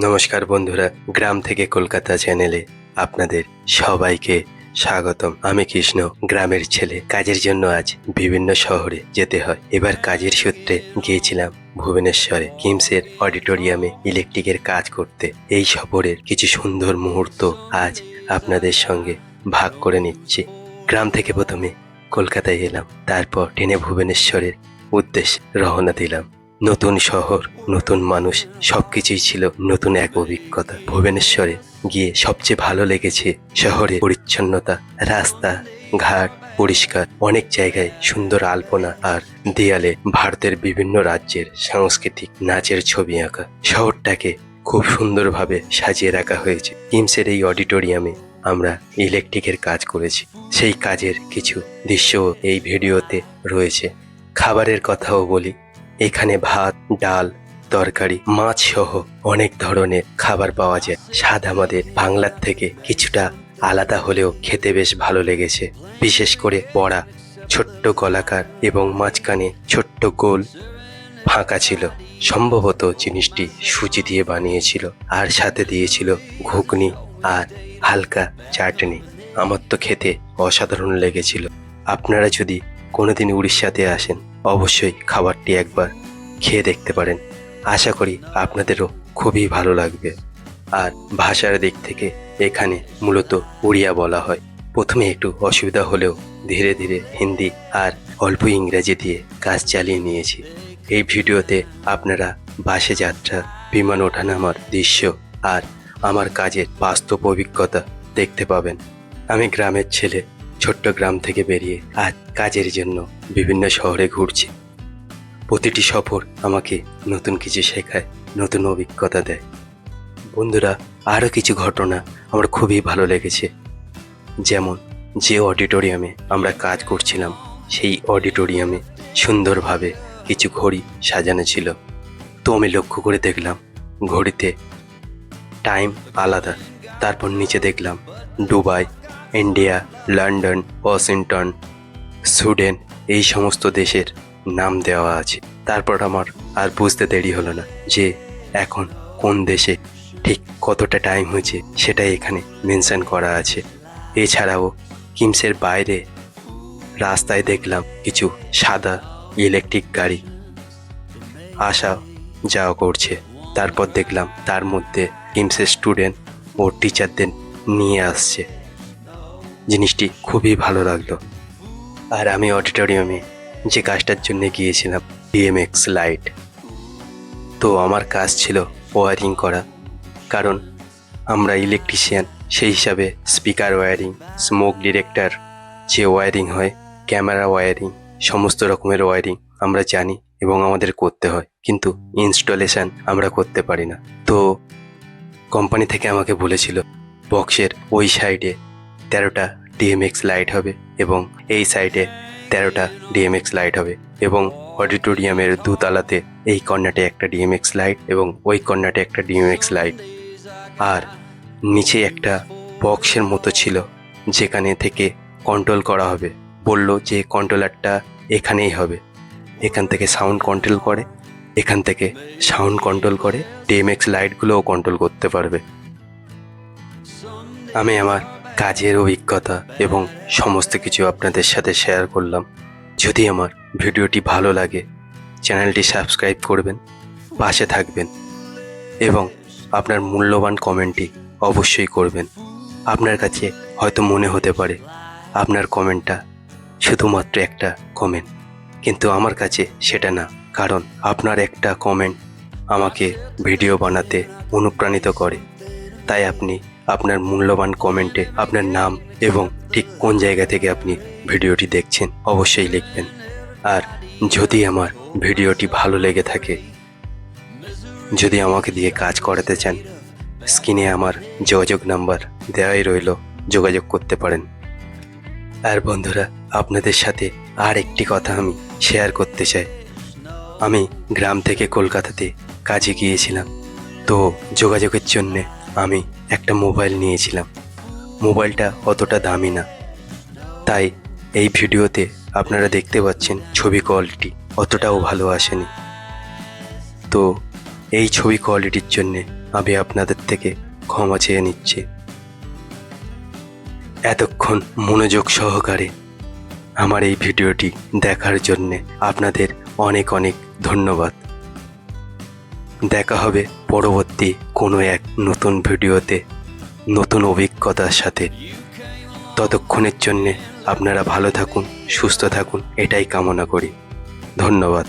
নমস্কার বন্ধুরা, গ্রাম থেকে কলকাতা চ্যানেলে আপনাদের সবাইকে স্বাগতম। আমি কৃষ্ণ, গ্রামের ছেলে। কাজের জন্য আজ বিভিন্ন শহরে যেতে হয়। এবার কাজের সূত্রে গিয়েছিলাম ভুবনেশ্বরে কিমসের অডিটোরিয়ামে ইলেকট্রিকের কাজ করতে। এই সফরের কিছু সুন্দর মুহূর্ত আজ আপনাদের সঙ্গে ভাগ করে নিচ্ছি। গ্রাম থেকে প্রথমে কলকাতায় এলাম, তারপর ট্রেনে ভুবনেশ্বরের উদ্দেশ্যে রওনা দিলাম। নতুন শহর, নতুন মানুষ, সবকিছুই ছিল নতুন এক অভিজ্ঞতা। ভুবনেশ্বরে গিয়ে সবচেয়ে ভালো লেগেছে শহরের পরিচ্ছন্নতা, রাস্তা ঘাট পরিষ্কার, অনেক জায়গায় সুন্দর আলপনা আর দেয়ালে ভারতের বিভিন্ন রাজ্যের সাংস্কৃতিক নাচের ছবি আঁকা। শহরটাকে খুব সুন্দরভাবে সাজিয়ে রাখা হয়েছে। কিমসের এই অডিটোরিয়ামে আমরা ইলেকট্রিকের কাজ করেছি। সেই কাজের কিছু দৃশ্য এই ভিডিওতে রয়েছে। খাবারের কথাও বলি, এখানে ভাত, ডাল, তরকারি, মাছ সহ অনেক ধরনের খাবার পাওয়া যায়। স্বাদ আমাদের বাংলার থেকে কিছুটা আলাদা হলেও খেতে বেশ ভালো লেগেছে। বিশেষ করে বড়া, ছোট্ট গোলাকার এবং মাঝখানে ছোট্ট গোল ফাঁকা ছিল। সম্ভবত জিনিসটি সুজি দিয়ে বানিয়েছিল, আর সাথে দিয়েছিল ঘুগনি আর হালকা চাটনি। আমার তো খেতে অসাধারণ লেগেছিল। আপনারা যদি কোনোদিন উড়িষ্যাতে আসেন, অবশ্যই খাবারটি একবার খেয়ে দেখতে পারেন। আশা করি আপনাদেরও খুবই ভালো লাগবে। আর ভাষার দিক থেকে এখানে মূলত উড়িয়া বলা হয়। প্রথমে একটু অসুবিধা হলেও ধীরে ধীরে হিন্দি আর অল্প ইংরেজি দিয়ে কাজ চালিয়ে নিয়েছি। এই ভিডিওতে আপনারা বাসে যাত্রা, বিমান ওঠানামার দৃশ্য আর আমার কাজের বাস্তব অভিজ্ঞতা দেখতে পাবেন। আমি গ্রামের ছেলে, ছোট্ট গ্রাম থেকে বেরিয়ে আজ কাজের জন্য বিভিন্ন শহরে ঘুরছি। প্রতিটি সফর আমাকে নতুন কিছু শেখায়, নতুন অভিজ্ঞতা দেয়। বন্ধুরা, আরও কিছু ঘটনা আমার খুবই ভালো লেগেছে। যেমন যে অডিটোরিয়ামে আমরা কাজ করছিলাম, সেই অডিটোরিয়ামে সুন্দরভাবে কিছু ঘড়ি সাজানো ছিল। তো আমি লক্ষ্য করে দেখলাম ঘড়িতে টাইম আলাদা। তারপর নিচে দেখলাম Dubai, India, London, Washington, Sweden, এই সমস্ত দেশের নাম দেওয়া আছে। তারপর আমার আর বুঝতে দেরি হলো না যে এখন কোন দেশে ঠিক কতটা টাইম হয়েছে, সেটাই এখানে মেনশন করা আছে। এছাড়াও কিমসের বাইরে রাস্তায় দেখলাম কিছু সাদা ইলেকট্রিক গাড়ি আসা যাওয়া করছে। তারপর দেখলাম তার মধ্যে কিমসের স্টুডেন্ট ও টিচারদের নিয়ে আসছে। জিনিসটি খুবই ভালো লাগলো। আর আমি অডিটোরিয়ামে যে কাজটার জন্য গিয়েছিলাম, ডিএমএক্স লাইট, তো আমার কাজ ছিল ওয়ারিং করা। কারণ আমরা ইলেকট্রিশিয়ান, সেই হিসাবে স্পিকার ওয়ারিং, স্মোক ডিটেক্টর যে ওয়ারিং হয়, ক্যামেরা ওয়ারিং, সমস্ত রকমের ওয়ারিং আমরা জানি এবং আমাদের করতে হয়, কিন্তু ইনস্টলেশন আমরা করতে পারি না। তো কোম্পানি থেকে আমাকে বলেছিল বক্সের ওই সাইডে 13টা ডিএমএক্স লাইট হবে এবং এই সাইডে 13টা ডিএমএক্স লাইট হবে, এবং অডিটোরিয়ামের দুতলাতে এই কর্নারে একটা ডিএমএক্স লাইট এবং ওই কর্নারে একটা ডিএমএক্স লাইট। আর নিচে একটা বক্সের মতো ছিল যেখানে থেকে কন্ট্রোল করা হবে। বলল যে কন্ট্রোলারটা এখানেই হবে, এখান থেকে সাউন্ড কন্ট্রোল করে, এখান থেকে সাউন্ড কন্ট্রোল করে ডিএমএক্স লাইটগুলোও কন্ট্রোল করতে পারবে। আমি আমার কাজের অভিজ্ঞতা এবং সমস্ত কিছু আপনাদের সাথে শেয়ার করলাম। যদি আমার ভিডিওটি ভালো লাগে, চ্যানেলটি সাবস্ক্রাইব করবেন, পাশে থাকবেন এবং আপনার মূল্যবান কমেন্টটি অবশ্যই করবেন। আপনার কাছে হয়তো মনে হতে পারে আপনার কমেন্টটা শুধুমাত্র একটা কমেন্ট, কিন্তু আমার কাছে সেটা না। কারণ আপনার একটা কমেন্ট আমাকে ভিডিও বানাতে অনুপ্রাণিত করে। তাই আপনি আপনার মূল্যবান কমেন্টে আপনার নাম এবং ঠিক কোন জায়গা থেকে আপনি ভিডিওটি দেখছেন অবশ্যই লিখবেন। আর যদি আমার ভিডিওটি ভালো লেগে থাকে, যদি আমাকে দিয়ে কাজ করাতে চান, স্ক্রিনে আমার যোগাযোগ নাম্বার দেওয়াই রইল, যোগাযোগ করতে পারেন। আর বন্ধুরা, আপনাদের সাথে আর একটি কথা আমি শেয়ার করতে চাই। আমি গ্রাম থেকে কলকাতাতে কাজে গিয়েছিলাম। তো যোগাযোগের জন্যে আমি একটা মোবাইল নিয়েছিলাম। মোবাইলটা অতটা দামি না, তাই এই ভিডিওতে আপনারা দেখতে পাচ্ছেন ছবি কোয়ালিটি অতটাও ভালো আসেনি। তো এই ছবি কোয়ালিটির জন্যে আমি আপনাদের থেকে ক্ষমা চেয়ে নিচ্ছি। এতক্ষণ মনোযোগ সহকারে আমার এই ভিডিওটি দেখার জন্যে আপনাদের অনেক অনেক ধন্যবাদ। দেখা হবে পরবর্তী কোনো এক নতুন ভিডিওতে নতুন অভিজ্ঞতার সাথে। ততক্ষণের জন্যে আপনারা ভালো থাকুন, সুস্থ থাকুন, এটাই কামনা করি। ধন্যবাদ।